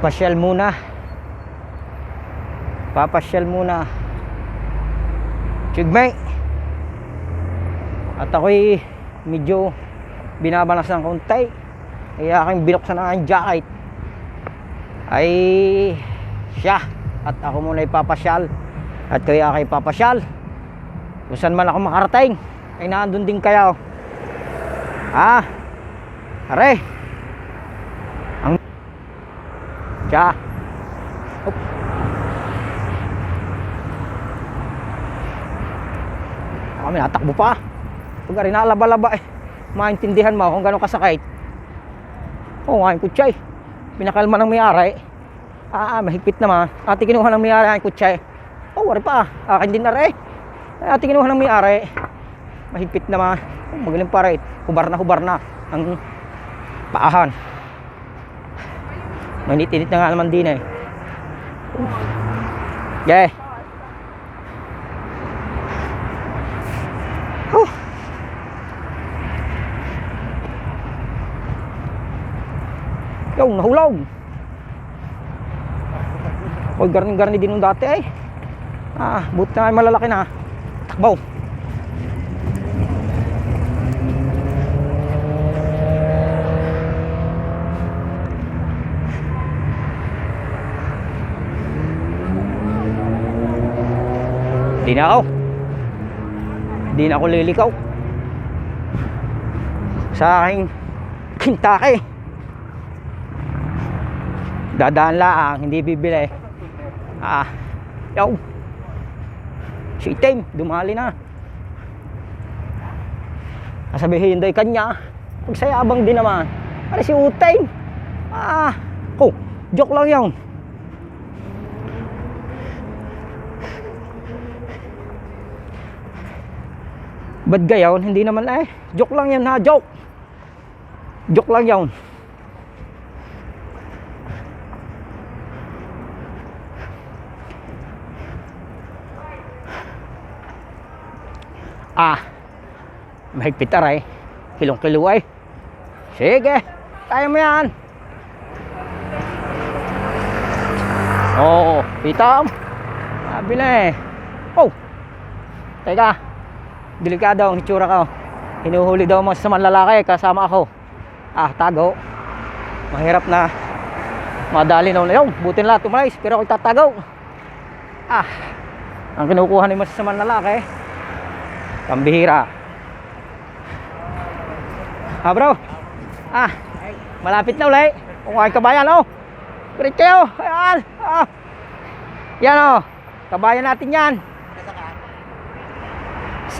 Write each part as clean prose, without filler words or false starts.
Papasyal muna. Papasyal muna. Chigmay. At ako'y medyo binabalas ng konti. Kaya aking binuksan ang aking jacket. Ay siya. At ako muna ipapasyal. At kaya ako'y papasyal. Kung saan man ako makarating, ay naandun din kayo. Are. Ang siya. Op. Kami natakbo pa. Pag rin nalaba-laba maintindihan mo kung gano'ng kasakit. Oo nga yung kutsay. Pinakalma ng may-ari. Mahigpit naman. Ati kinuha ng may-ari ang kutsay. Wari pa. Akin din na rin. Ati kinuha ng may-ari. Mahigpit naman. Magaling pa rin. Hubar na ang paahan. Mainit-init na nga naman din eh. Yeah. Yung nahulog. Oy, garni din nung dati eh. Buti na ay malalaki na. Takbaw. Di na ako lilikaw sa aking Kentucky. Dadaan lang, hindi bibili. Si Itim, dumali na. Sabihin daw kanya, pagsayabang din naman. Ano si Utay? Joke lang yun. Ba't gayon? Hindi naman joke lang yan ha, joke. Joke lang yun. Mahigpit aray. Kilong-kilo ay. Sige, kaya mo yan. Pitam. Sabi na teka, delikado ang hitsura ko. Hinuhuli daw mo sa manlalaki kasama ako. Tago. Mahirap na madali na yun. Buti na lahat umalis, pero ako tatagaw. Ang kinukuha ni mas sa manlalaki, pambihira. Bro. Malapit na ulit. Kung ay kabayan Great kayo. Ayan. Yan kabayan natin yan.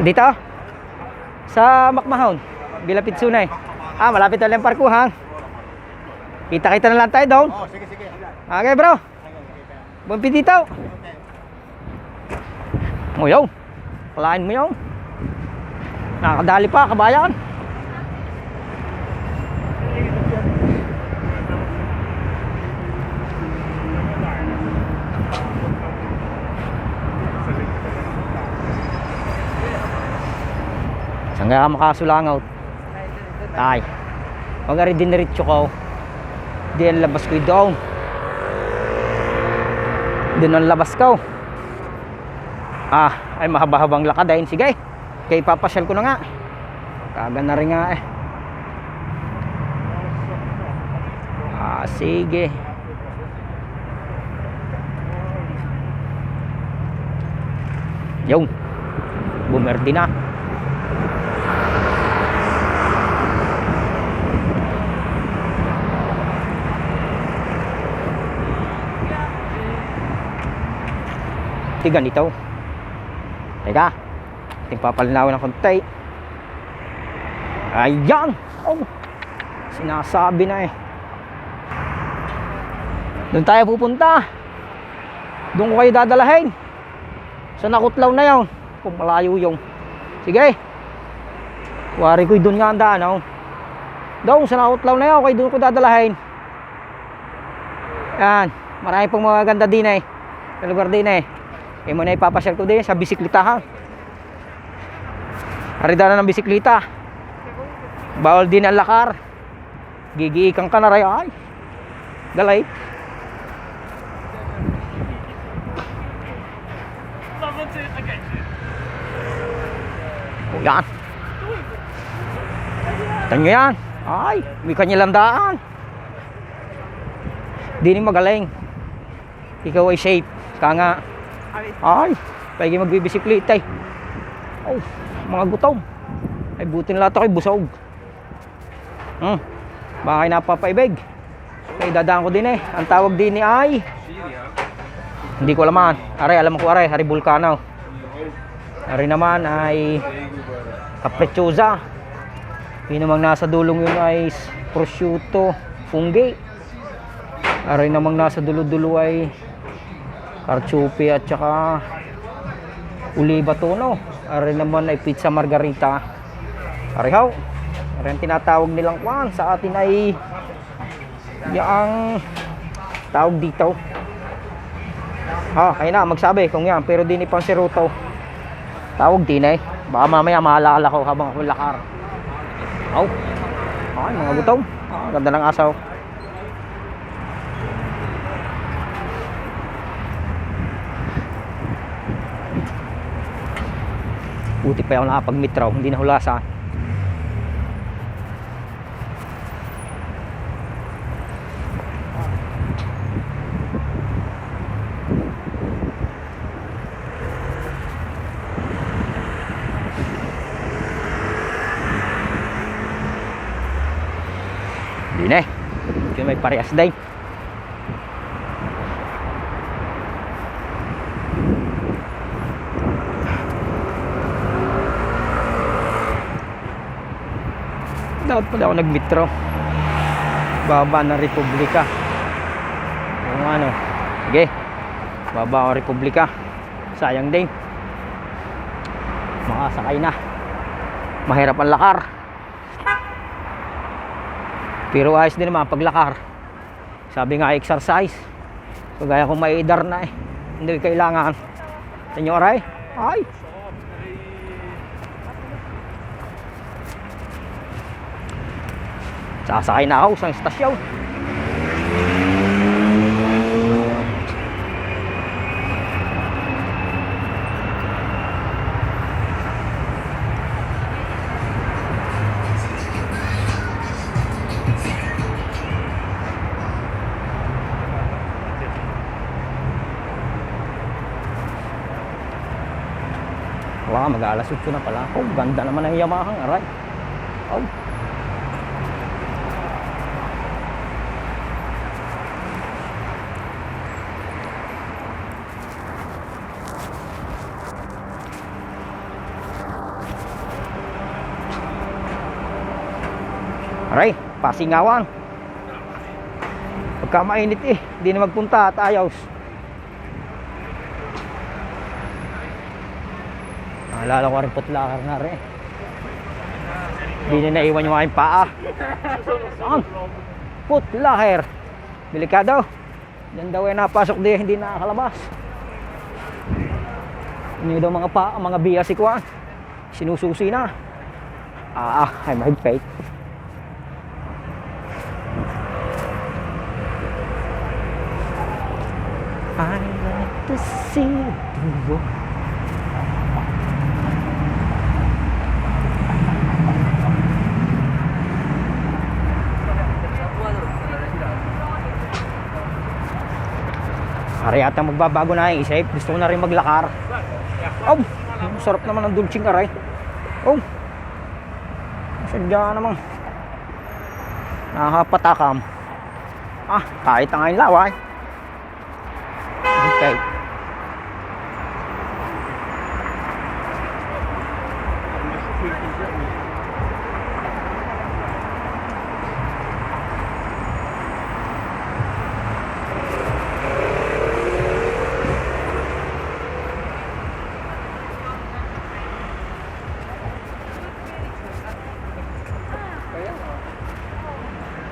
Dito? Sa Macmahon. Bilapit Sunay. Malapit na lang parkuhan. Kita-kita na lang tayo doon. Sige. Okay bro. Bumpi dito. Yun. Kalain mo yun. Nakakadali pa kabayan. Saan kaya makasulangaw? Huwag nga rin diniritso ko. Di ang labas ko doon. Doon ang labas ko. Ay mahaba-habang lakadain. Sige, kaya ipapasyal ko na nga. Kaga na rin nga sige. Yung bumerdi na. Ganito. Teka, ating papalinawan ng konti. Ayan. Sinasabi na doon tayo pupunta. Doon ko kayo dadalahin. Sa Nakutlaw na yun. Kung malayo yung. Sige. Wari ko doon nga ang daan doon sa Nakutlaw na yun. Okay, doon ko dadalahin. Yan. Marami pong mga ganda din sa lugar din mo na ipapasyal ko din sa bisikleta Haridana ng bisikleta. Bawal din ang lakar. Gigiikan ka na rin. Galay. Oh, yan. Tanyo yan. Ay, may kanya landaan. Di ni magaling. Ikaw ay safe. Kaya nga. Ay, pagi magbibisikleta eh. Oh, mga gutom. Ay, butin lahat ako ay busog. Baka kayo napapaibig. Ay, dadaan ko din eh. Ang tawag din ay hindi ko alaman. Aray, alam ko aray. Hari Vulcano. Aray naman ay Capricciosa. Yun namang nasa dulong yun ay prosciutto funghi. Aray namang nasa dulo-dulo ay carciupi at saka oliva tono. Aray naman ay pizza margarita. Aray haw. Aray ang tinatawag nilang kwan sa atin ay yung tawag dito. Kaya na magsabi kung yan. Pero di ni Panseroto tawag din eh. Baka mamaya maalala ko habang ako lakar. Ay, mga gutom. Ganda ng asaw. Buti pa ako nakapag-mitraw. Hindi na hulasan. Hindi na eh. Yun may parehas day. Dapat pala ako nag-metro. Baba ng Republika. Kung ano. Sige. Baba ang Republika. Sayang din. Makasakay na. Mahirap ang lakar. Pero ayos din naman paglakar. Sabi nga exercise. So gaya kung may idar na eh. Hindi kailangan. Senyor ay. Ay. Sasakay na ako sa istasyon. Wow, mag-alas 8 na pala. Oh, ganda naman ang Yamaha, aray. Oh. Aray, Pasingawan. Pagka mainit eh, hindi na magpunta at ayos. Naalala ko rin putlakar na rin. Hindi na naiwan yung aking paa. Saan? Putlakar. Delikado. Yan daw ay napasok din, hindi nakakalabas. Hindi daw mga paa, mga biya si Kwan. Sinususi na. Ay mahigpit. I like to see the world. Ari yata magbabago na yung isip. Gusto ko na rin maglakar. Oh, sarap naman ng dulcing aray. Oh, sadya naman. Nakapatakam. Kahit na ngayon laway. Okay.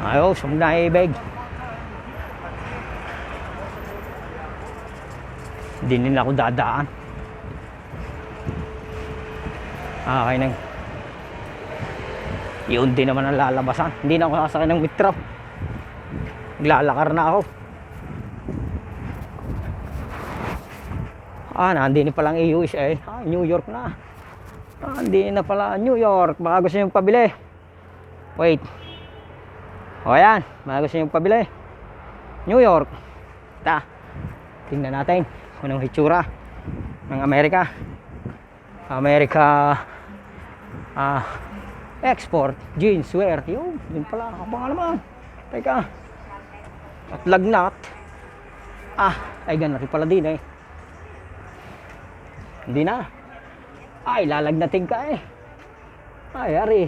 Ayaw, sumnaibig. Hindi nila ako dadaan. Okay nang. Yun din naman ang lalabasan. Hindi na ako sasakay ng metro. Maglalakar na ako. Nandini palang USA. New York na. Hindi na pala New York. Baka gusto nyo pabili. Wait. O ayan. Baka gusto nyo pabili. New York. Tingnan natin kung anong hitsura ng Amerika. Export jeanswear. Yun pala. Abang naman. Teka. At lagnat. Ay ganun rin pala din eh. Hindi na. Ay, lalagnatin ka eh. Ay, ari.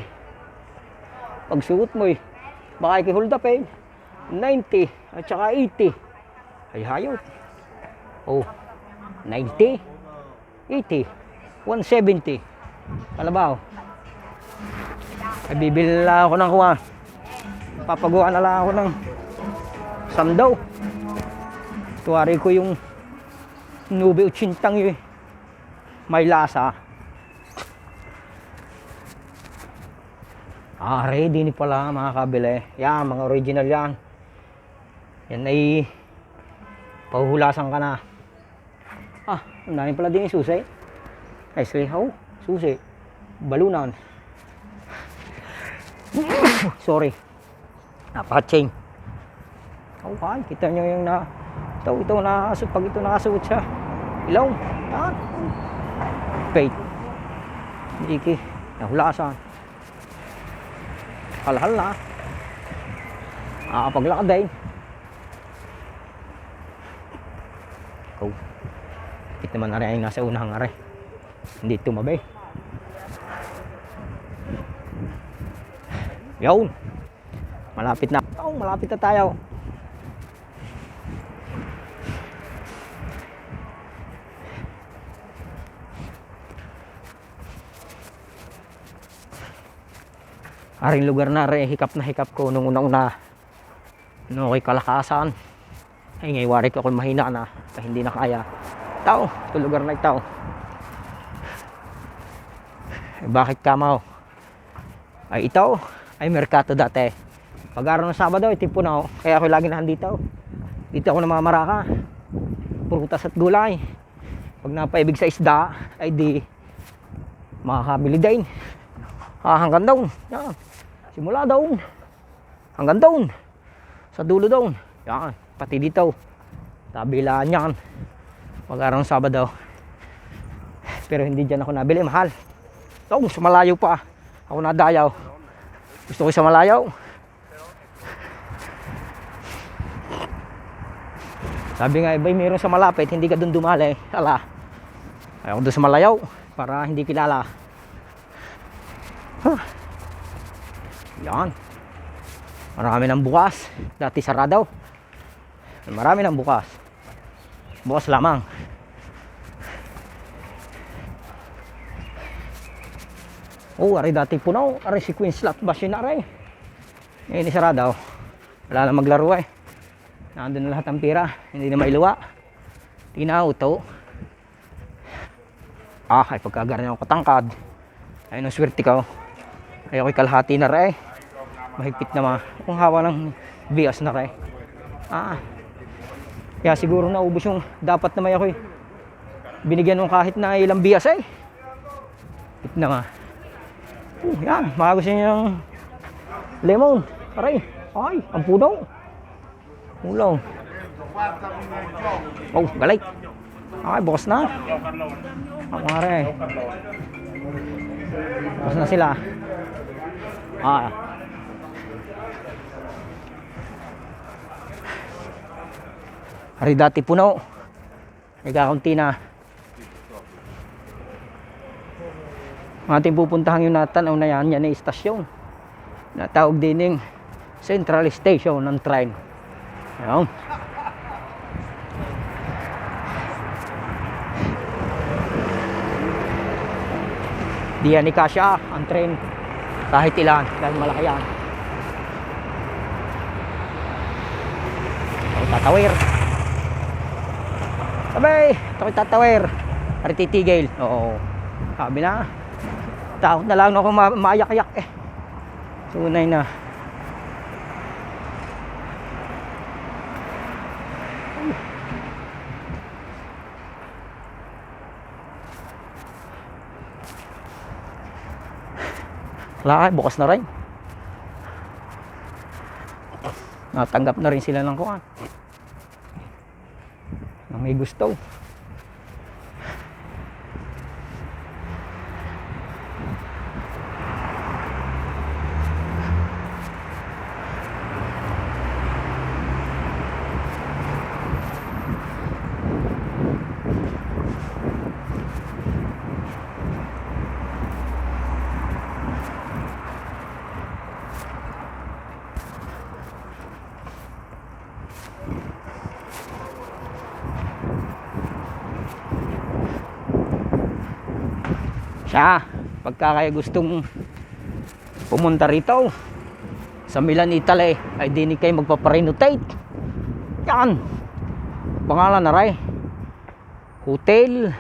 Pag suot mo eh. Baka i-hold up eh. 90 at saka 80. Ay, hayop. 90, 80, 170. Kalabaw. Ay, bibili lang ako ng kuha. Papagawa na lang ako ng sandaw. Tuwari ko yung Nube 80 yun. May lasa. Ready ni pala mga kabili. Yan, mga original yan. Yan ay pahuhulasan ka na. Ang dami pala din yung susi. Nicely, susi. Balunan. Sorry. Napaka-chain. Kita nyo yung ito pag ito nakasuot sa ilaw. Wait. Iki. Nahulasan. Halhal na. Paglakad din. Kita naman na rin yung nasa unang are. Hindi tumabi. Yun. Malapit na. Malapit na tayo. Aring lugar na rin, hikap na hikap ko nung una-una. Ako'y kalakasan. Ay ngayon wari ko ako'y mahina na. Hindi na kaya. Ito lugar na ito. Bakit kamaw? Ay ito ay merkato dati. Pag araw ng Sabado ay tipo na ako. Kaya ako'y lagi nandito. Dito ako namamaraka. Prutas at gulay. Pag napaibig sa isda ay di makakabili din. Hanggang doon. Yan. Simula doon. Hanggang doon. Sa dulo doon. Yan. Pati dito. Tabilaan yan. Pag araw ng Sabado. Pero hindi dyan ako nabili. Mahal. Sa malayo pa. Ako nadayaw. Gusto ko sa malayo. Sabi nga, iba'y mayroon sa malapit. Hindi ka doon dumali. Ayaw doon sa malayo. Para hindi kilala. Yan. Marami nang bukas. Dati sarado. Marami nang bukas. Bukas lamang. Ari dati puno. Ari si Queen Slot Bash yun ari. Ngayon sarado. Wala na maglaro eh. Nandun na lahat ng pira. Hindi na mailuwa. Tinauto. Ay pagkagaran ako katangkad. Ayun ang swerte ko. Kaya ako'y kalahati na rin. Mahigpit na kung hawa ng bias na rin. Kaya siguro naubos yung dapat na may ako'y binigyan ng kahit na ilang bias eh. Higpit na yan, makagusto niyo ng lemon. Aray, ang puno. Ulaw. Galit. Bukas na. Aray. Bukas na sila. Hari dati puno. Nagkakunti na. Ating pupuntahan yung natanaw na yan. Yan ay istasyon. Natawag din yung Central Station ng train. Ayan. Diyan ni Kasya ang train. Kahit ilan. Dahil malaki yan. Tatawir. Sabay. Ito tatawir. Hari titigil. Oo. Sabi na. Takot na lang ako maayak-ayak eh. Tunay na. Wala, bukas na rin. Natanggap na rin sila ng kuhan. Na may gusto. Siya, pagka kayo gustong pumunta rito sa Milan, Italy, ay di kayo magpaparenotate. Yan, pangalan na rin, Hotel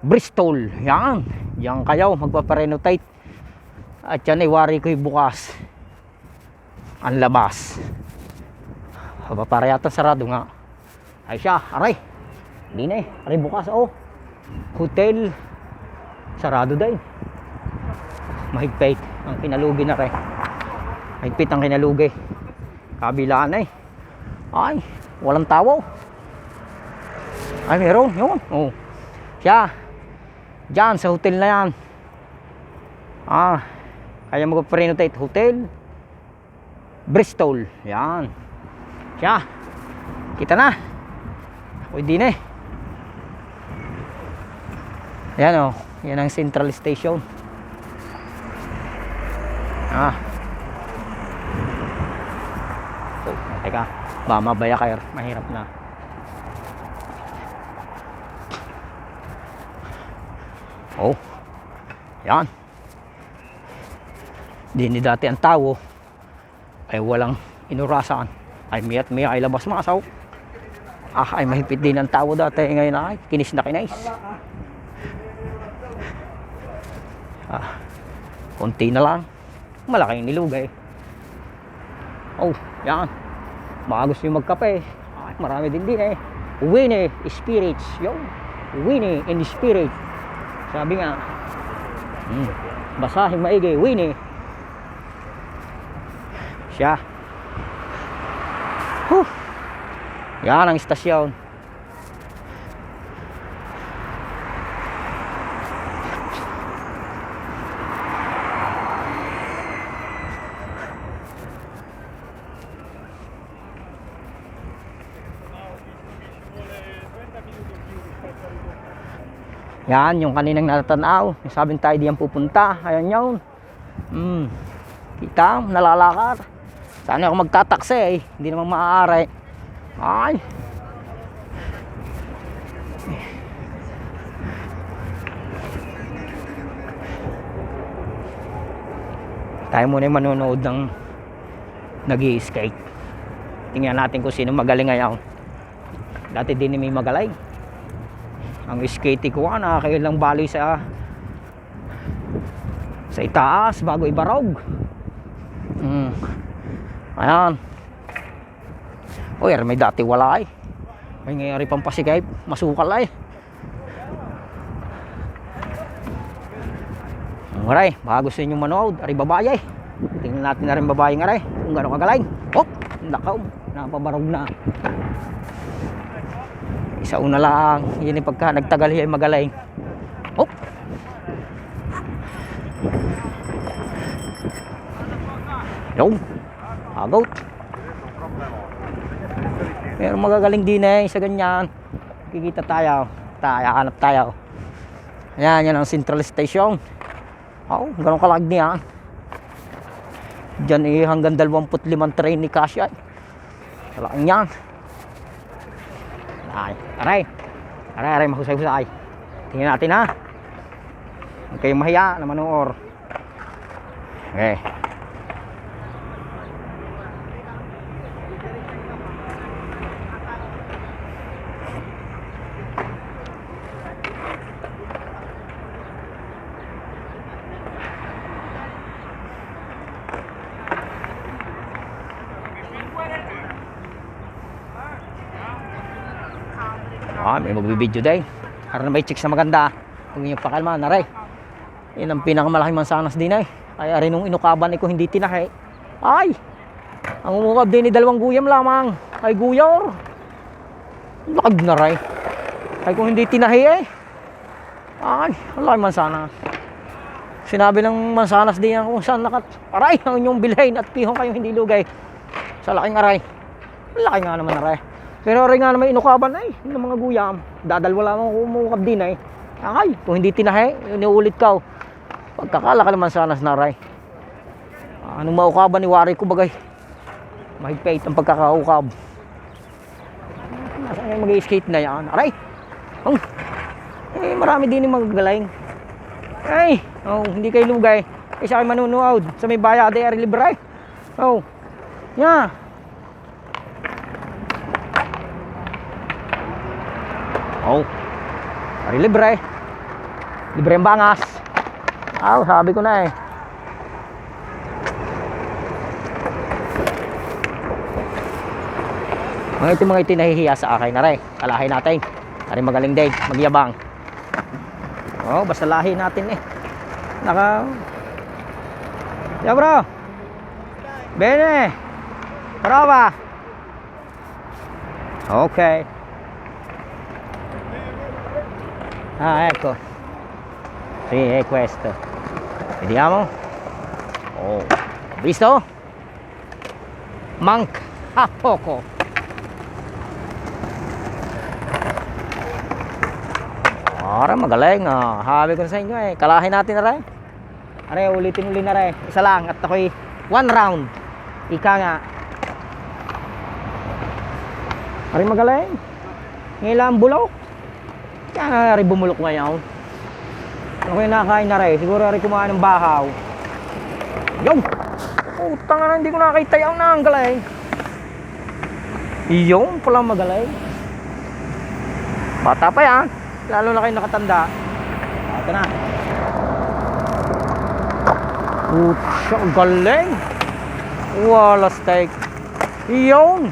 Bristol. Yan, yan kayo magpaparenotate. At yan ay wari ko bukas ang labas. Haba para yata sarado nga. Ay siya, aray, hindi na aray bukas. Hotel sarado din. Mahigpit ang kinalugi na rin. Mahigpit ang kinalugi. Kabilaan ay walang tao. Ay meron yun. Siya dyan sa hotel na yan. Kaya mag-prenotate Hotel Bristol. Yan siya. Kita na. Pwede na yan. Yan ang Central Station. Teka, ba mabaya kayo, mahirap na. Yan. Dini dati ang tao ay walang inurasan. Ay miya't miya ay labas masaw. Ay mahipit din ang tao dati. Ngayon ay kinis na kinais. Konti na lang, malaking nilugay. Yan. Baka gusto nyo magkape, marami din Winnie spirits. Winnie in spirit. Sabi nga, basahin maigi, Winnie. Siya. Yan ang istasyon. Yan, yung kaninang natatanaw. Yung sabing tayo diyan pupunta. Ayan yun. Kita, nalalakar. Sana ako magtatakse hindi naman maaari. Ay. Tayo muna yung manonood ng nag-i-skate. Tingnan natin kung sino magaling ngayon. Dati din may magaling. Ang skate ko nakakailang bali sa itaas bago ibarog. Ayan. May dati wala may ngayari pang pasikay, masukal Aray, baka gusto nyo manood. Aray babae tingnan natin na rin babae nga kung gano'ng kagaling. Nakaw, napabarog na. Isa una lang, yun yung pagka nagtagal ay magaling. Agot. Meron magagaling din sa ganyan. Kikita tayo. Hanap tayo. Ayan, yan ang Central Station. Ganun kalag niya. Diyan hanggang 25 train ni Kasya. Talagang yan. Aray, mahusay-husay. Tingnan natin Huwag kayong mahiya na manoor. Okay. May magbibideo day. Para na may chicks na maganda. Kung yung pakalma, naray. Yan ang pinakamalaking mansanas din ay. Kaya rin nung inukaban ko hindi tinahi. Ay! Ang umukab din ni dalawang guyam lamang. Ay guyor. Lakad na ray. Ay kung hindi tinahi eh. Ay, wala mansanas. Sinabi ng mansanas din kung saan nakat. Aray, ang inyong bilhin at pihong kayong hindi lugay. Sa laking aray. Laki nga naman aray. Pero rin nga naman inukaban ay ng mga guyam. Dadalwa lamang umukab din ay. Ay, kung hindi tinahi, inuulit ka. Pagkakalaki naman sanas na aray. Anong maukaban ni Wari ko bagay? Mahigpit ang pagkakaukab. Nasaan yung mag-skate na yan? Aray! Oh, eh, marami din yung magagaling. Ay! Oh, hindi kayo lugay. Eh, siya kayo manunood sa may bayad ay ari libre. Oh, yeah. Oh, ari libre. Libre ang bangas. Ah, sabi ko na eh. Mga ito nahihiya sa akin na rin. Kalahin natin. Ari magaling din, magyabang. Oh, basta lahi natin eh. Ya bro. Bene. Prova. Ok. Ah, ecco. Sì, è questo. Vediamo. Oh, visto? Manca poco. Ara magaling ah. Habi ko sa inyo eh. Kalahin natin na rin. Are, ulitin uli na rin. Isa lang at ako'y 1 round. Ika nga. Are magaling. Ngayon lang bulok. Kaya nga are bumulok ngayon. Ako'y nakain na rin. Siguro are kumain ng bahaw. Yung! Utang na, hindi ko nakakita yung nanggaling. Yung pala magaling. Bata pa yan. Lalo na kayo nakatanda. Ito na. Utsa, galing. Wala steak. Iyon.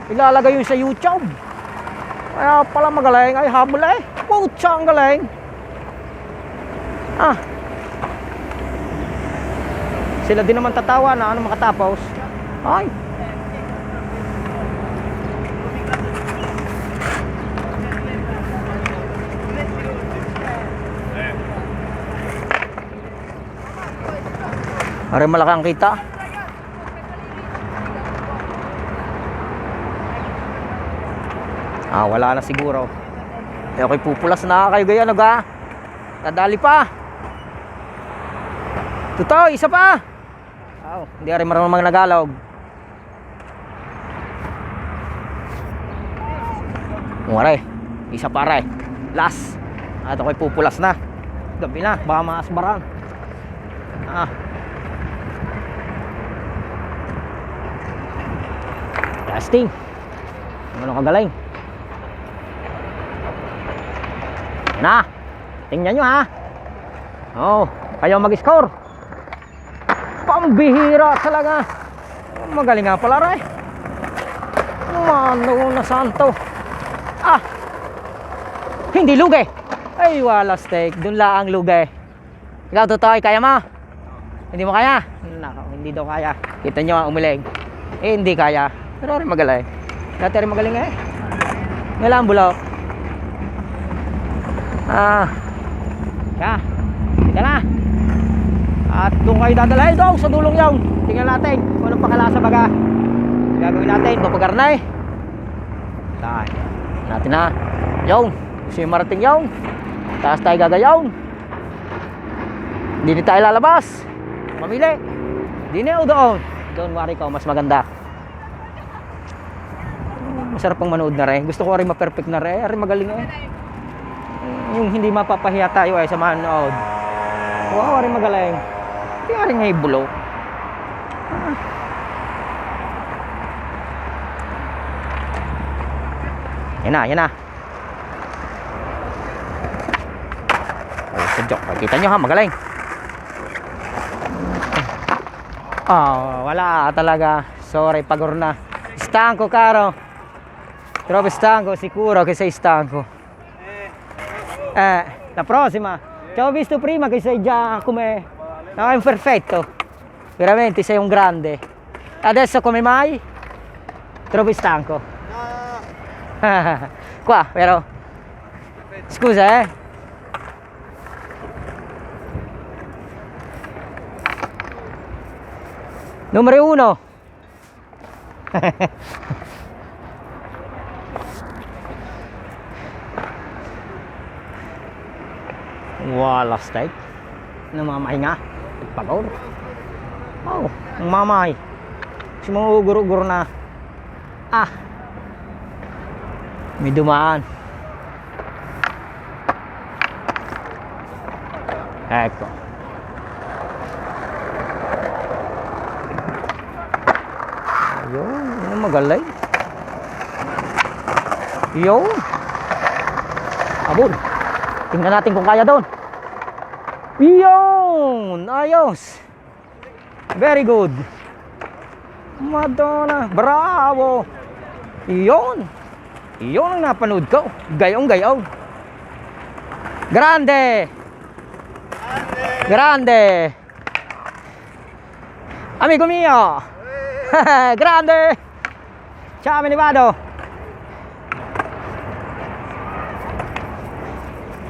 Ilalagay yun sa YouTube. Kaya pala magaling. Ay habol eh. Utsa, ang galing. Ah. Sila din naman tatawa na ano makatapos. Ay. Are malakang kita. Ah, wala na siguro. Eh, okay, pupulas na kayo gaya naga. Nadali pa. Totoo, isa pa. Oh, hindi rin marunong mga nagalog. Umare, isa pa rin. Last. At ako'y pupulas na. Gabi na, baka maasbaran. Ah. Casting. Ano kagaling? Na. Tingnan nyo ha. Oh, kayo mag-score. Pambihira talaga. Magaling nga pala rin. Mano na santo. Ah. Hindi lugi. Ay wala steak. Doon lang ang lugi. Ikaw totoo, kaya mo? Hindi mo kaya? Nako, hindi daw kaya. Kita nyo ang umiling. Eh hindi kaya. Pero rin magaling. Dati rin magaling eh. Ngayon ang bulok. Ah. Ya. Kita na. At doon kayo dadalhin doon sa dulong yaw. Tingnan natin kung anong pakalasa baga. Gagawin natin. Papagar na eh. Tahan. Natin na. Yaw. Gusto yung marating yaw. Taas tayo gagayaw. Hindi tayo lalabas. Mamili. Hindi na o doon. Don't worry ka. Mas maganda. Masarap pang manood na rin. Gusto ko rin ma-perfect na rin. Rin magaling eh. Yung hindi mapapahiya tayo ay sa manood. Wow, rin magaling. Hindi nga rin ngayon bulo. Ah. Yan na, yan na. Oh, sa joke. Kita nyo ha, magaling. Oh, wala talaga. Sorry, pagor na. Stanco, caro. Troppo stanco, sicuro che sei stanco. La prossima. Ci ho visto prima che sei già come... No, è un perfetto. Veramente sei un grande. Adesso come mai? Troppo stanco. Qua, vero? Scusa, Numero 1. Wala steak. Namamay nga. Pagod. Oh, mamay. Si mga uguro-uguro na. Ah. May dumaan. Ecco. Ayun, yun magaling. Yun. Abol. Tingnan natin kung kaya doon. Yun. Ayos. Very good. Madonna. Bravo. Yun. Yun ang napanood ko. Gayong-gayaw. Grande. Grande. Amigo mio. Grande. Ciao, me ne vado.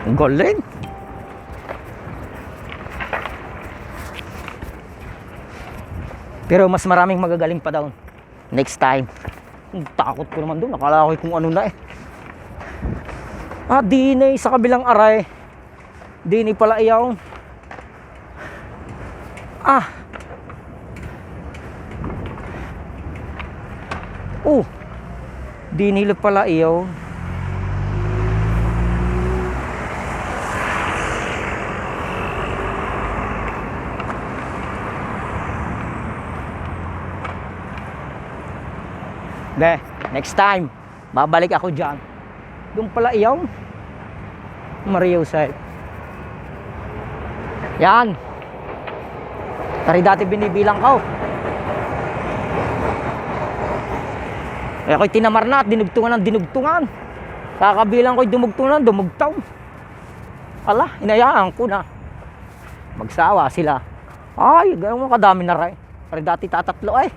Galing. Pero mas maraming magagaling pa daw next time. Takot ko naman doon. Nakala ko kung ano na eh. Ah, dinay sa kabilang aray. Dinay pala iyaw. Ah. Oh. Dinay pala iyaw. De, next time, babalik ako dyan. Doon pala iyaw. Mario side. Yan. Tari dati binibilang ko. Eh ako'y tinamar na at dinugtungan ng dinugtungan. Kakabilang ko'y dumugtungan, dumugtaw. Ala, inayaan ko na. Magsawa sila. Ay, gano'n kadami na rin. Tari dati tatatlo eh.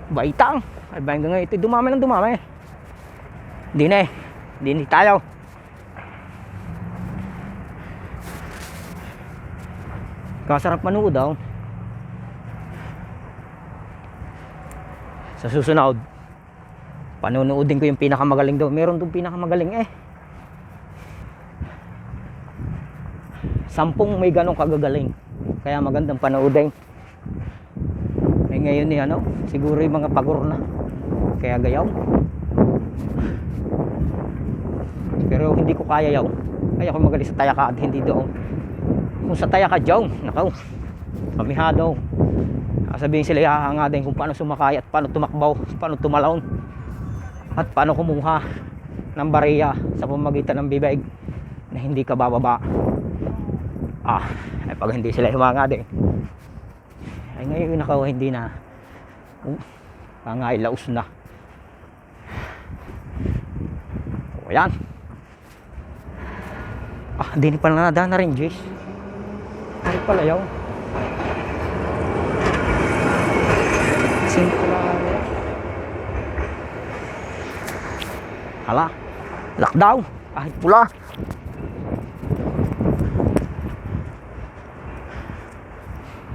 Baitang. Ay ba hanggang ngayon ito dumami ng dumami. Hindi na eh. Hindi tayo. Kasarap manood daw. Sa susunod, panonoodin ko yung pinakamagaling daw. Meron doon pinakamagaling eh. 10 may ganong kagagaling. Kaya magandang panoodin. Eh ngayon ni ano, siguro yung mga pagor na. Kaya gayaw. Pero hindi ko kaya yaw. Kaya ako magaling sa tayaka at hindi doon. Kung sa tayaka jaw, nakaw. Kamihado. Sabihin sila ihahanga din kung paano sumakay at paano tumakbaw, paano tumalaon. At paano kumuha ng bariya sa pamamagitan ng bibig na hindi ka bababa. Ah, ay pag hindi sila humanga din. Ay ngayon nakaw hindi na. Pangay laos na. O yan. Ah, hindi pala nadaan na rin, Jace. Ay pala yaw. Simple. Hala. Lockdown. Kahit pula.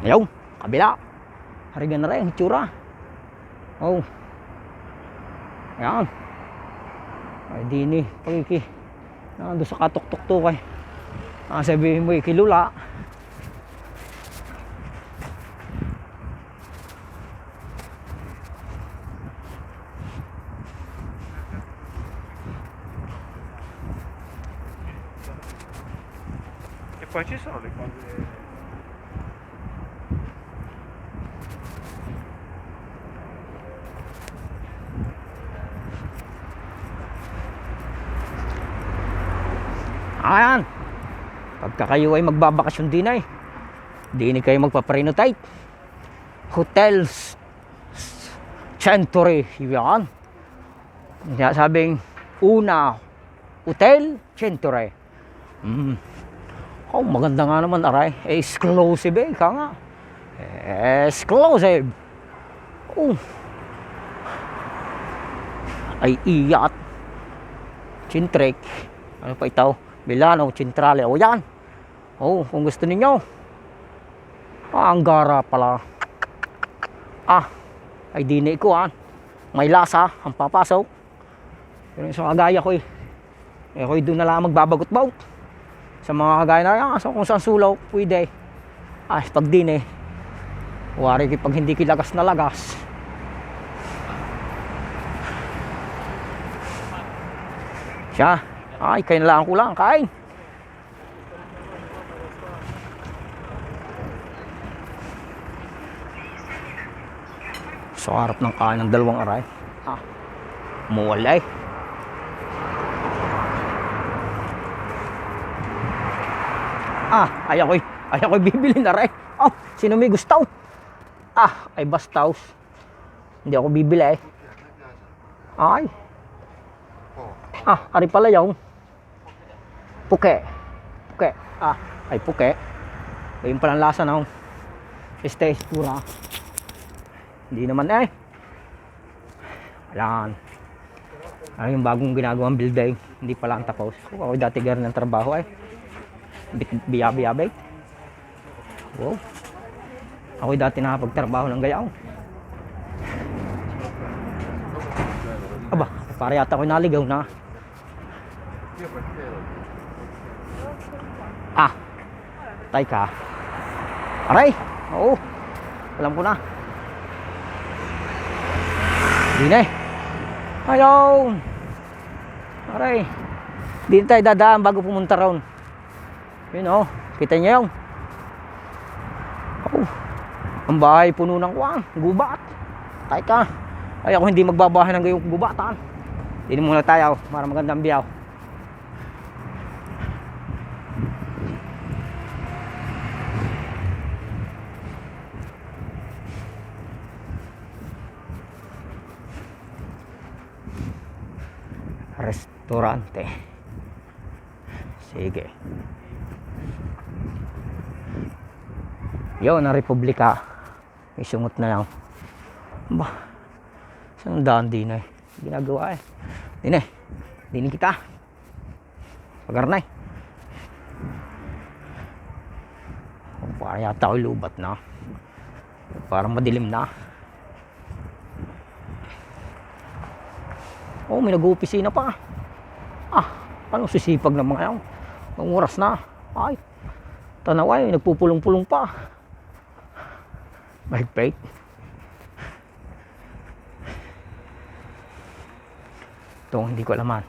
Ayaw. Kabila. Harigan na rin ang hitsura. Oh. Ayan. Ay di ni. Pagiki. Nando sa katok-tok-tok eh. Sabihin mo ikilula. E poi ci sono le cose. Ayan. Pagka kayo ay magbabakasyon din ay, di ni kayo magpaparenotate. Hotels Century. Yan. Kaya sabing una, Hotel Century. Oh, maganda nga naman, aray. Exclusive eh, ika nga. Exclusive. Oh. Ay iyat. Chintrek. Ano pa ito? Milano, Centrale. O yan. Oh, kung gusto ninyo. Ang gara pala. Ay dini ko may lasa ang papasok. Pero sa kagaya ko ako'y doon na lang magbabagot-bagot. Sa mga kagaya na yan, so kung saan sulaw, pwede. Pag dini, wari pag hindi kilagas na lagas. Siya, kain na lang ko lang, kain. So harap ng kain ng dalawang aray. Muwalay. Ayako'y bibili na rin. Sino may gusto? Ay bastaw. Hindi ako bibili ari pala yung puke. Ay puke. Ayun palang lasa na pura. Hindi naman Ayan. Ano yung bagong ginagawang building. Hindi pala ang tapos. Ako dati gano'n ng trabaho biyabi-yabi. Wow. Ako dati nakapagtrabaho ng gayaw. Para yata ako'y naligaw na. Tay ka. Aray! Oo. Alam ko na. Di na Ayaw! Aray. Di tayo dadaan bago pumunta roon. Yun kita niyo yung. Ang bahay puno ng gubat. Tay ka. Ay ako hindi magbabahay ng gayong gubatan. Hindi muna tayo para magandang biyaw. Restaurante. Sige. Yun ang Republika. Isungot na lang. Saan daan din ginagawa Dini kita. Pagarnay. Parang yata ako'y lubat na. Parang madilim na. May nag-uopisina pa. Anong sisipag ng mga yan? Ang oras na. Tanaw nagpupulong-pulong pa. Mahigpit. Ito hindi ko alaman.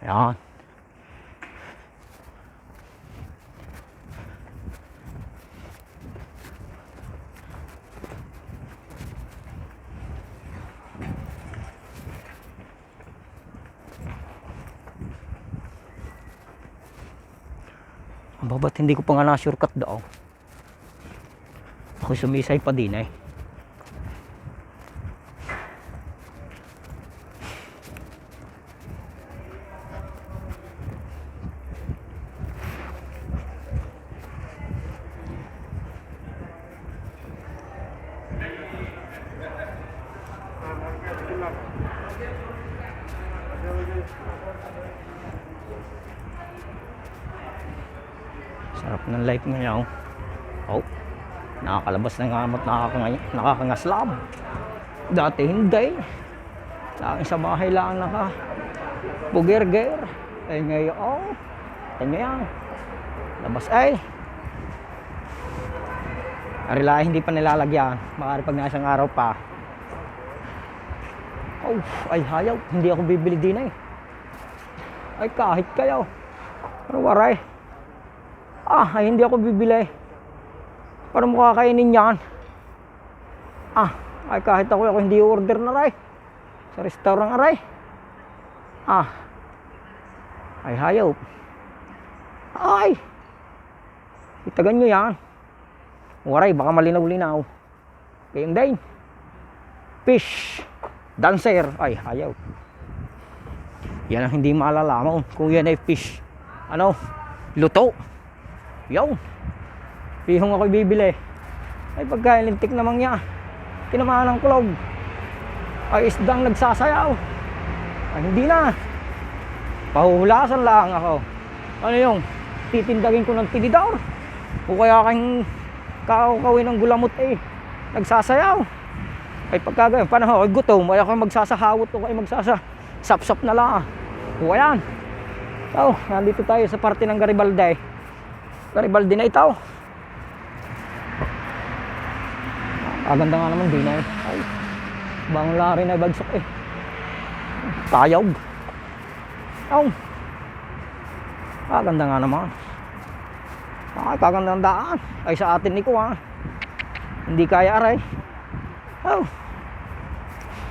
Ayan. Ba't hindi ko pa nga na-shortcut daw? Ako sumisay pa din Sarap ng light ngayon. Nakakalabas na nga at nakakangaslab. Dati hindi. Lagi sa bahay lang bugerger. Ngayon labas Arila hindi pa nilalagyan. Baka pag nasang araw pa. Hayaw. Hindi ako bibili din kahit kayo. Pero waray. Hindi ako bibili. Para mukha kainin yan. Kahit ako hindi order na sa restaurant hayaw. Itagan nyo yan. Waray, baka malinaw-linaw. Kayong day. Fish. Dancer. Hayaw. Yan ang hindi malalaman kung yan ay fish. Ano? Luto. Yaw. Pihong ako bibili. Ay pagkain lintik naman niya. Tinamaan ng kulog. Ay isdang nagsasayaw. Ay hindi na. Pahuhulasan lang ako. Ano yung titindagin ko ng tinidor? O kaya kang kakawin ng gulamot nagsasayaw. Ay pagkagayon, panahon ay gutom. Ay ako magsasahawot o kaya magsasasap-sap na lang. O ayan. So, nandito tayo sa parte ng Garibaldi. Garibaldi na ito. Aganda nga naman din ay. Bang lari na bagsok Tayog. Oh. Aganda nga naman. Ay, kagandang daan. Ay sa atin ni ko hindi kaya aray. Oh.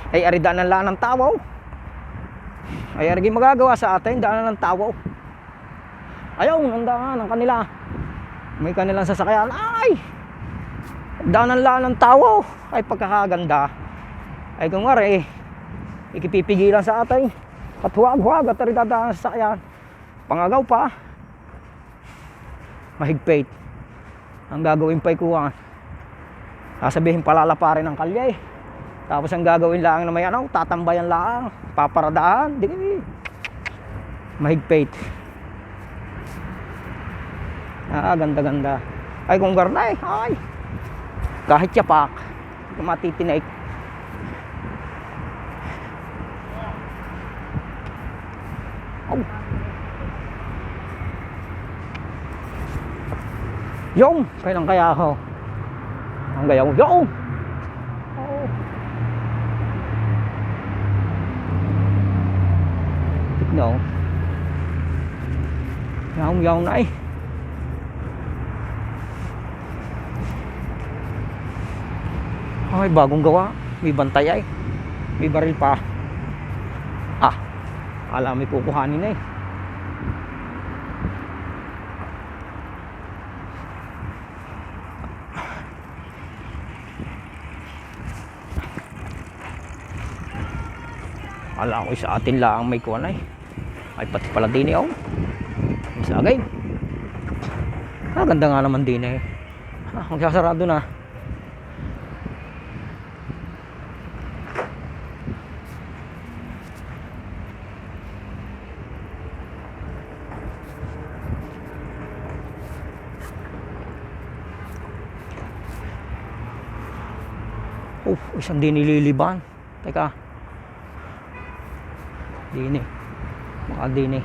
Ay aridaan ng laan ng tawaw. Ay arigi magagawa sa atin, daanan ng tawaw. Ayaw, nandaan ng kanila. May kanilang sasakyan. Ay! Daanan laan ng tawaw. Ay pagkakaganda. Ay kung aray, ikipipigilan sa atin. At huwag at aridadaan sa sasakyan. Pangagaw pa. Mahigpit. Ang gagawin pa'y kuha. Sasabihin palalaparin ng kalye. Tapos ang gagawin lang na may tatambayan lang, paparadaan. Di. Mahigpit. Ganda-ganda. Ay kung garnay, ay. Kahit yapak, matitinik. Oh. Yung, kailan kaya ako? Ang gayaw, yung! Oh. Tignan. Yaw na Ay, bagong gawa. May bantay ay. May baril pa. Alam may kukuhanin na Ala ko sa atin lang may kuha ay pati pala din Isagay. Ganda nga naman din magsasarado na. Isang din nililiban. Teka. Dini. Baka dini.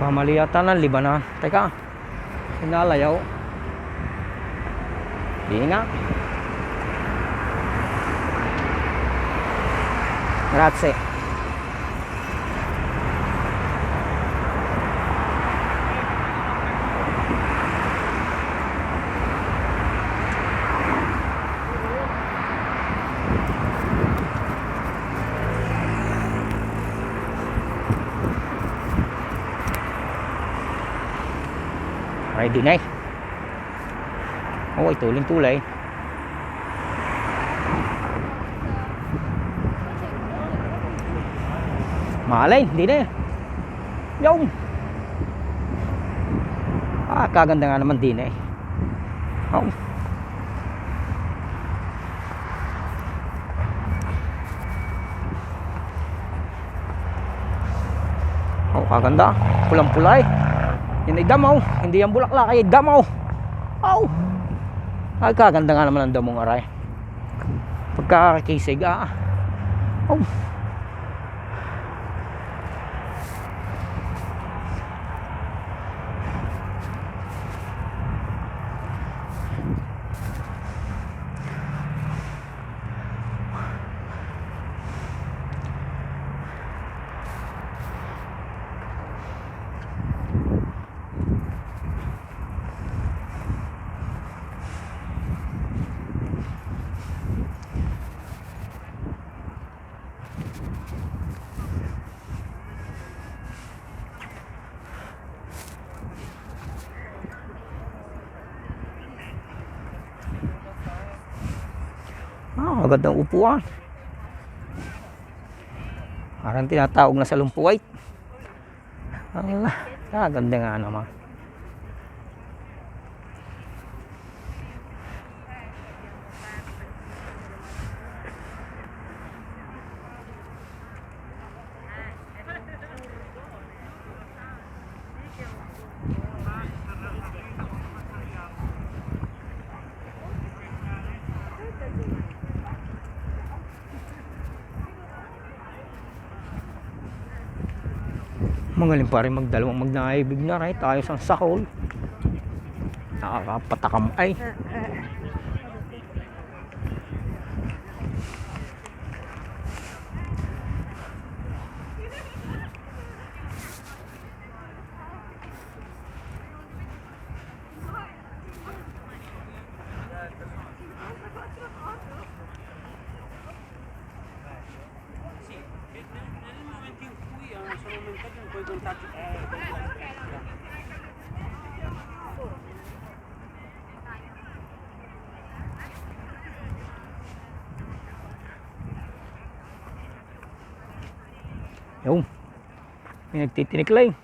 Pamaliyatan ng libanan. Teka. Sinalayaw. Di nga. Grazie. Ready na ay tuling-tulay. Malay, hindi na yung kaganda nga naman din kaganda, pulang-pulay. Yan ay damaw, hindi yan bulaklak, ay damaw. Ay kaganda nga naman ang damong aray. Pagkakakisig Magandang upuan. Parang tinatawag na sa lumpuwait. Allah, ganda nga naman. Magaling pa rin magdalawang magnaibig na right tayo sa sakol. Nakakapatakam ay. Yung may nagtitinik lang.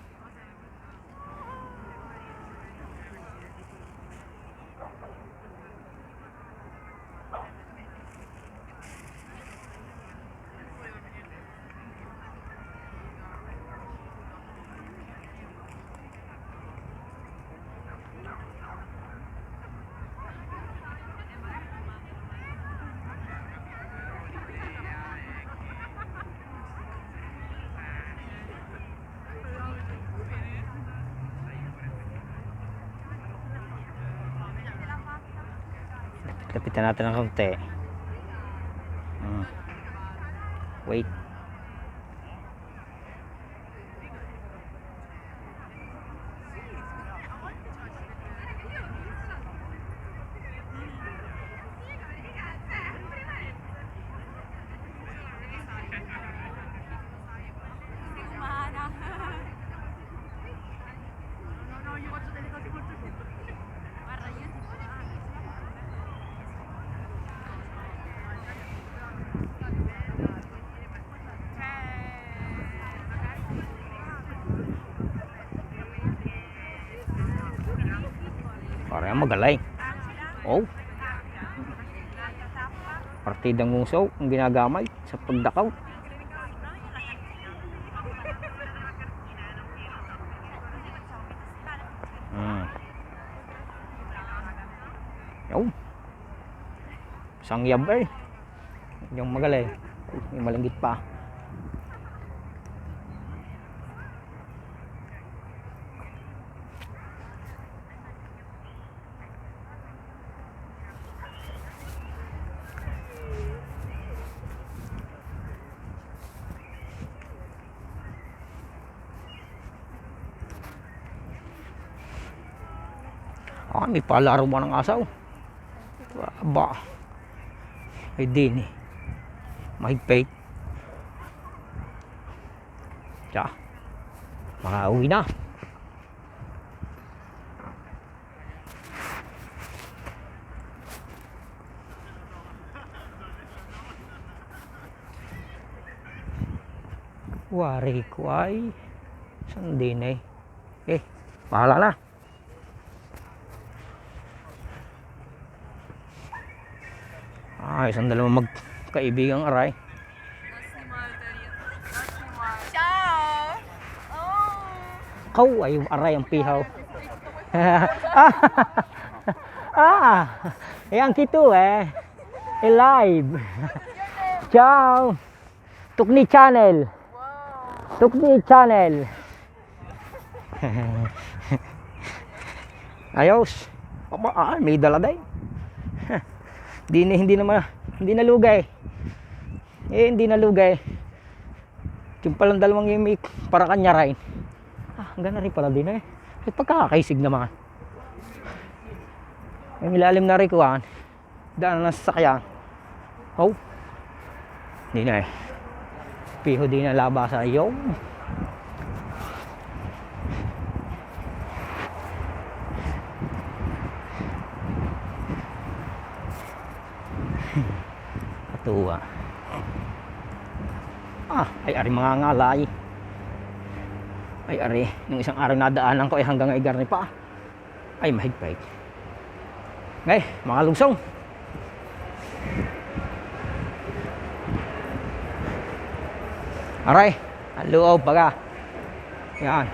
Lapitan natin ng konti. Wait. Parang magaling. Oh. Partidang ngusaw ang ginagamay sa pagdakaw. Yung sangyab eh. Yung magaling. May malanggit pa. May palaro mo ng asaw. Aba. Ay din eh. Mahigpit. Tiya. Makauwi na. Wari ko ay. Saan din eh. Bahala na. Isang dalawang magkaibigang aray. Ciao! Kau ay aray ang pihaw. Yang gitu live. Ciao. Tukni channel. Tukni channel. Ayos. May dala day. Hindi nalugay. Hindi nalugay. Yung palang dalawang imik para kanya rin. Hanggang na rin pala din eh. Pagkakaisig naman. May milalim na rin kuhaan. Daan na sasakyan. Oh. Hindi na eh. Piho din na labasa. Yo. Tuwa. Ay ari mga ngalay. Ay ari, nung isang araw nadaanan ko ay hanggang ay garni pa. Ay mahigpit. Ngay, mga lugsong. Aray, ang loob baga. Yan.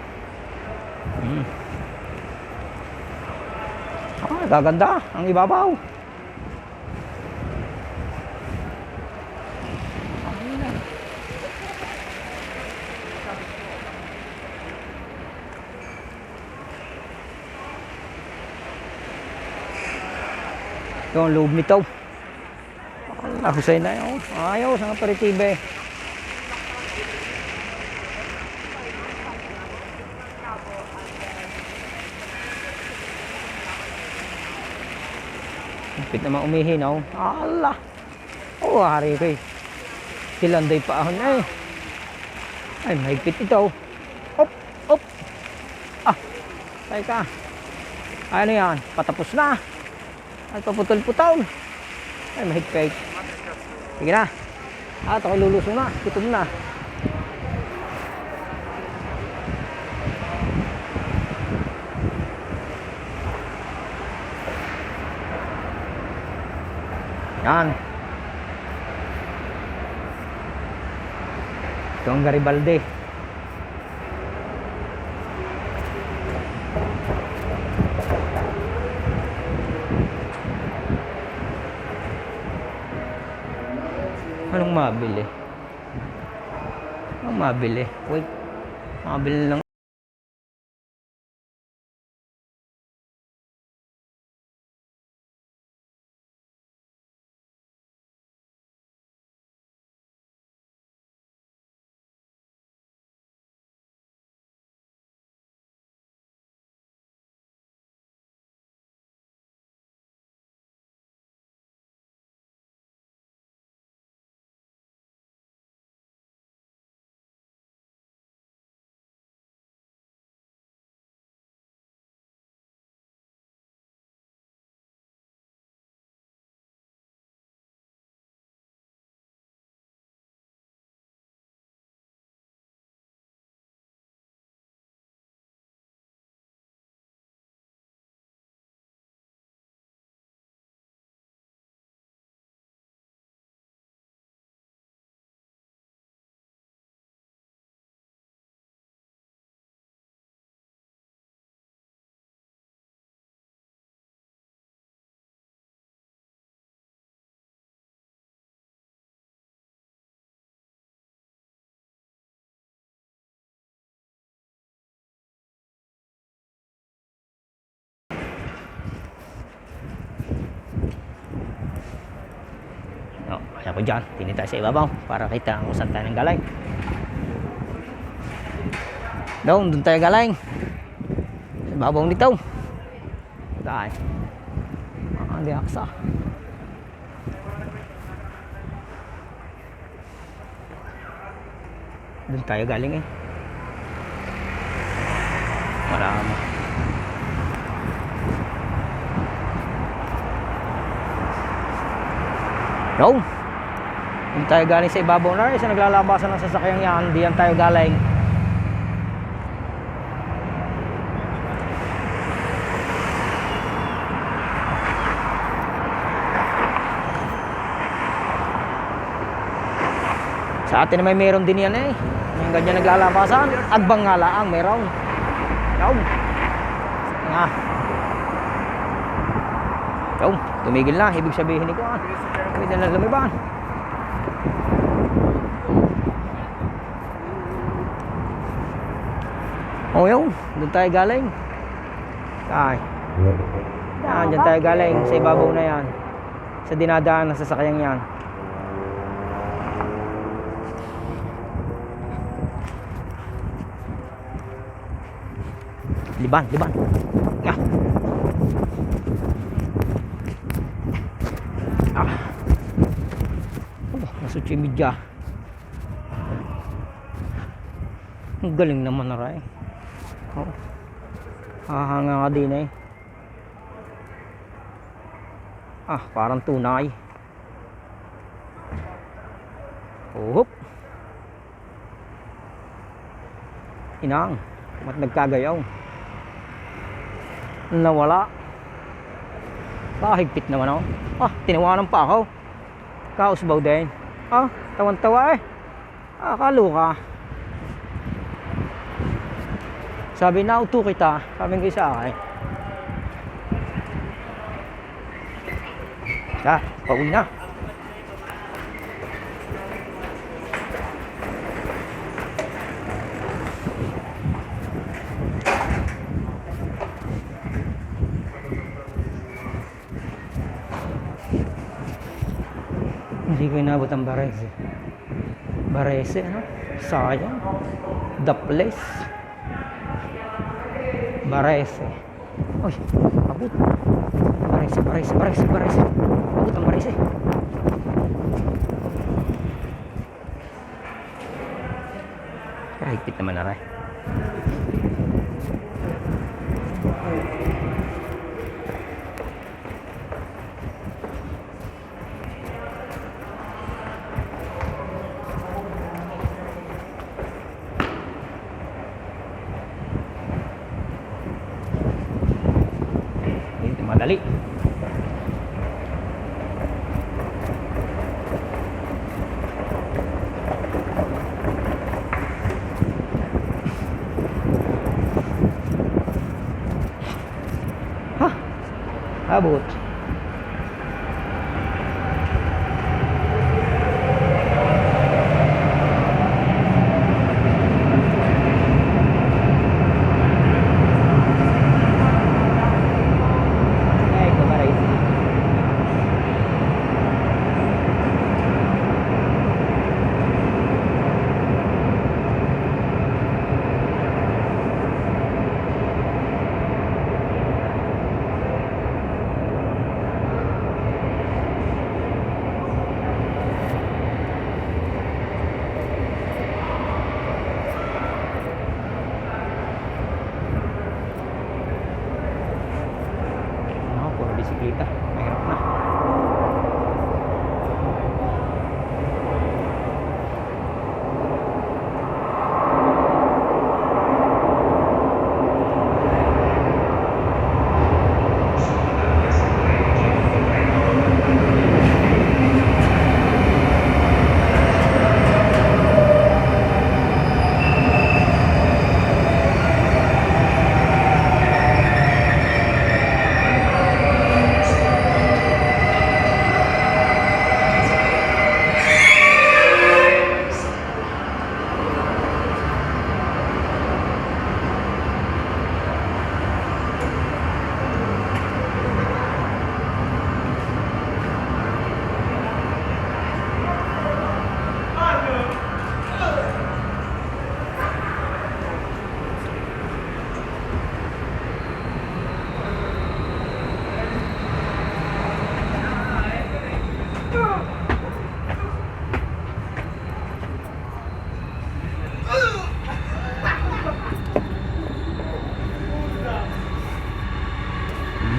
Gaganda ang ibabaw. Ito ang loob nito. Husay na yun. Ayaw sa aperitibe. Higpit naman umihinaw. Allah. Hari ko eh. Silanday pa ahon eh. Ay, mahigpit ito. Op, op. Tay ka. Ay, ano yan? Patapos na. Ay, paputol-putol. Ay, mahigpit. Sige na. Ako lulusong na. Gutom na. Yan. Ito ang Garibaldi. Anong mabili? Anong mabili? Wait. Mabili lang. Kaya ko dyan, tingin tayo sa ibabaw para kita kung saan tayo nang galing. Doon tayo galing. Sa ibabaw nito. Tayo. Hindi aksa. Doon tayo galing eh. Marami. Doon. Doon tayo galing sa ibabaw na rin. Sa naglalabasan ng sasakyang yan. Diyan tayo galing. Sa atin na may meron din yan eh. Yung ganyan naglalabasan. Agbang nga laang meron. Doon. Nga. Doon. Tumigil na. Ibig sabihin ni ko ah. Pwede na lumiban. Oh yun, doon tayo galing. Ay. Yan, dyan tayo galing. Sa ibabaw na yan. Sa dinadaan na sasakyang yan. Liban, liban. Nga. Nasa media. Ang galing naman na rin. Oh. Hahanga nga din eh. Parang tunay. Uhop. Inang. Mat nagkagayaw. Nawala. Higpit naman ako. Tinawanan pa ako. Kausbaw din. Tawan-tawa eh. Kaluka. Sabi na auto kita. Sabi ng isa akin. Pauwi na. Hindi ko inabot ang Barese. Barese, ano? Sayang. The place. Barese. Uy, abot. Barese. Abot ang Barese. Higpit naman na rin. Madali. Abot. Bisikleta, mahirap na.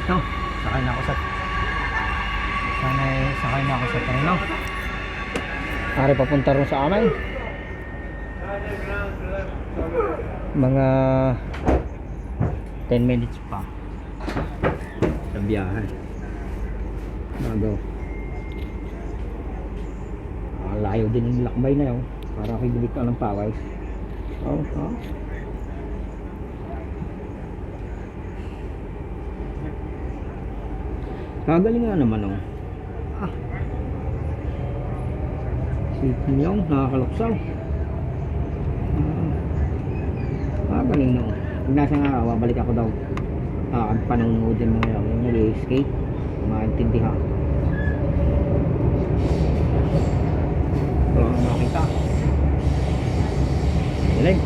Ito, sakay na ako sa treno. Pare papunta rin sa amin. Mga 10 minutes pa sa biyahe. Bago. Layo din yung lakbay na yun. Para kay ka ng paway. Kagaling nga naman Sipin yung nakakaluksaw. Kagaling no. Pag nasa nga, babalik ako daw. Panonood din mga yung nag-skate. Maintindihan. Makita. Galing.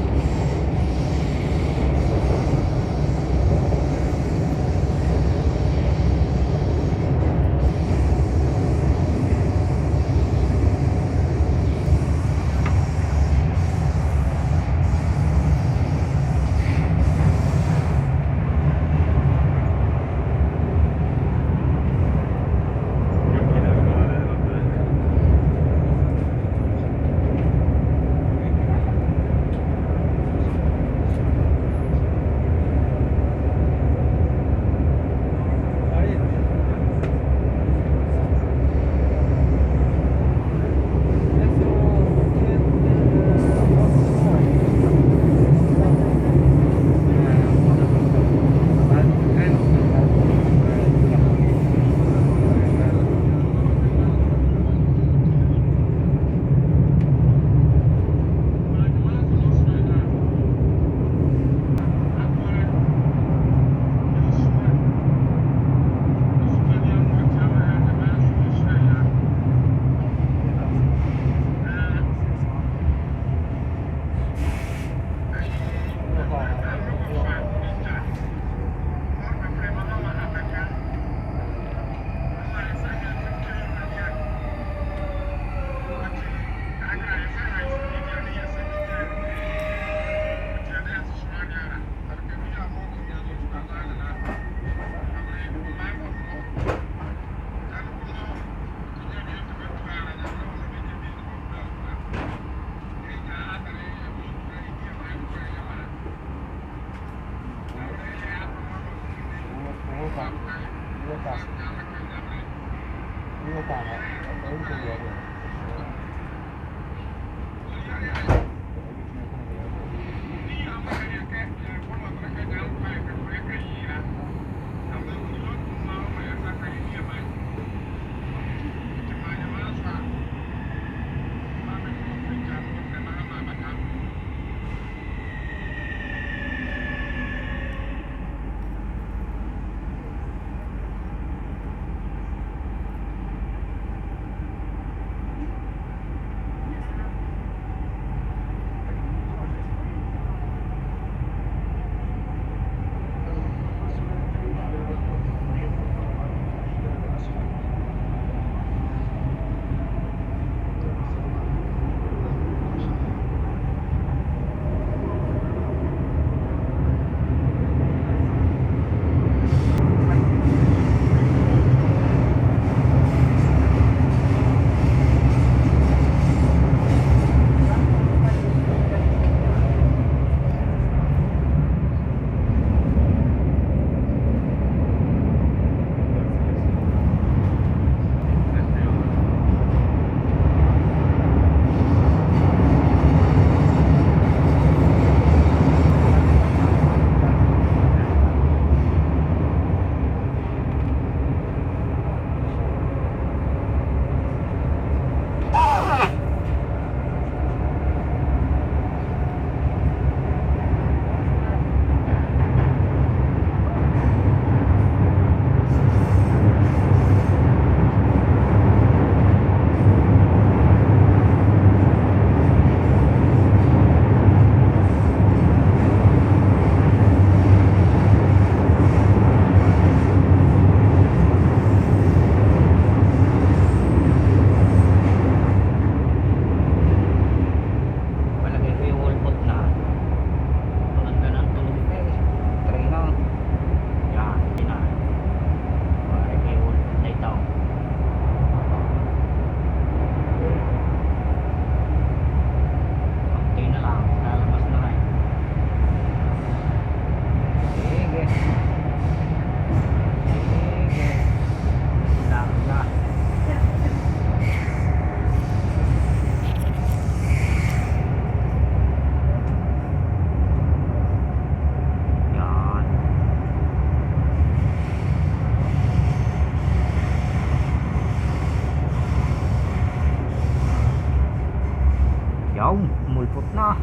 Mulpot na.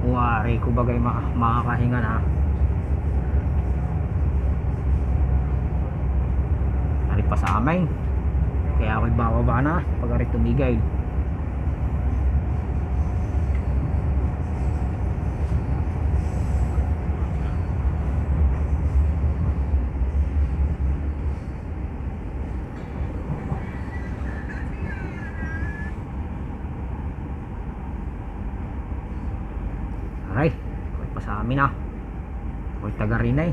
Wari ko bagay makakahinga na. Ari pa sa amin. Kaya ako'y bababa na pag ari tumigay. Aray, ako'y pa sa amin na. Ako'y taga Rinay.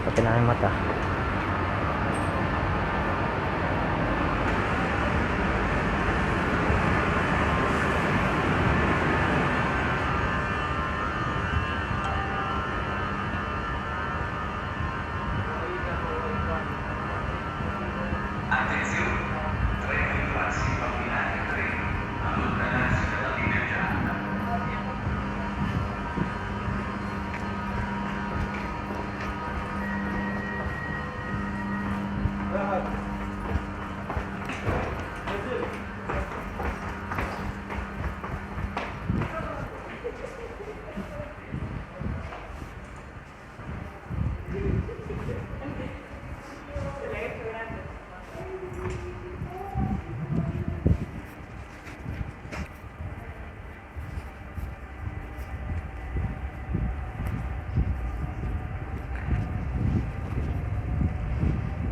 Pati na yung mata.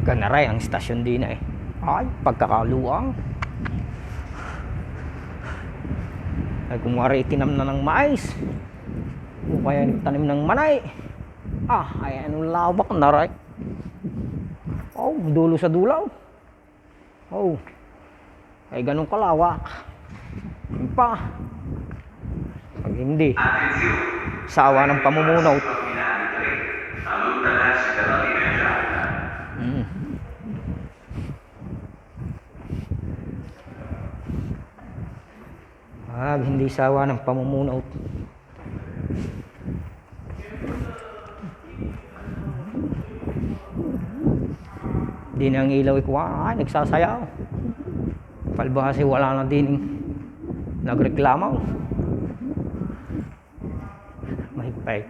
Ganaray ang istasyon din eh. Ay, pagkakaluang. Ay, kung wari itinam na ng mais. O kaya nagtanim ng manay. Ah, ay anong lawak na ray. Oh, dulo sa dulaw. Oh. Ay ganun kalawak. Yun pa. Pag hindi, sawa ng pamumunaw. Hindi sawa ng pamumunaw. Di na ang ilaw ay nagsasayaw. Palbahasi wala na din nagreklamo. Mahigpay.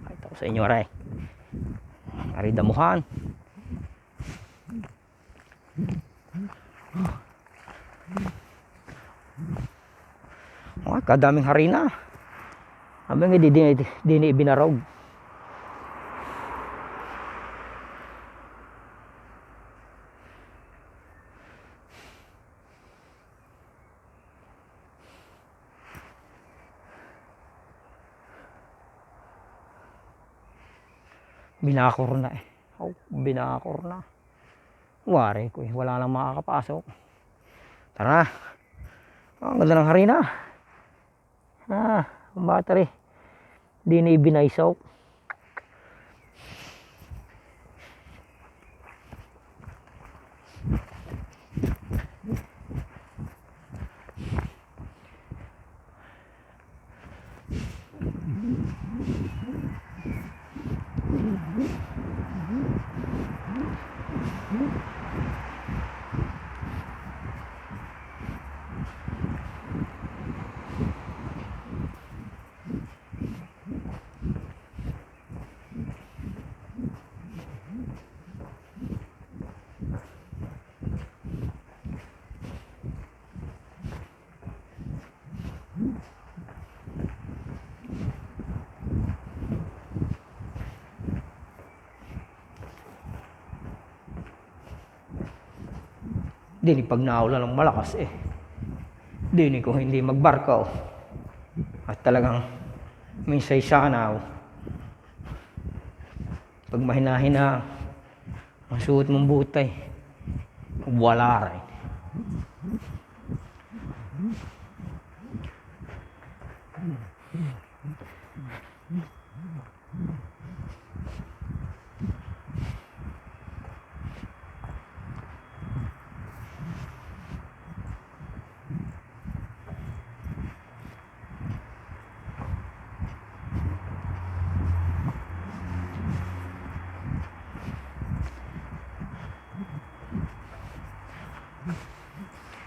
Ito sa inyo ray. Ari damuhan. Kadaming harina. Abang hindi ibinarog. Binakor na eh. Oh, binakor na. Wari ko eh. Wala nang makakapasok. Tara. Ang ganda ng harina. Ang battery. Di na ibinaisaw. Dini pag naulan ng malakas eh. Dini kung hindi magbarko. At talagang minsay sanaw. Pag mahina-hina ang suot mong butay, wala rin.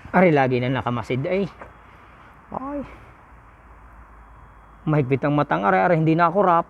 Ari lagi na nakamasid ay. Ay. Mahigpit ang matang ari hindi na ako rap.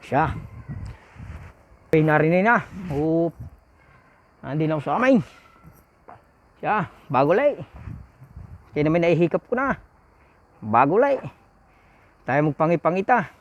Siya. Okay, narinig na. Oop. Nandun ako sa amin. Siya, bago lay. Kaya naman naihikap ko na. Bago lay. Tayo magpangipangita.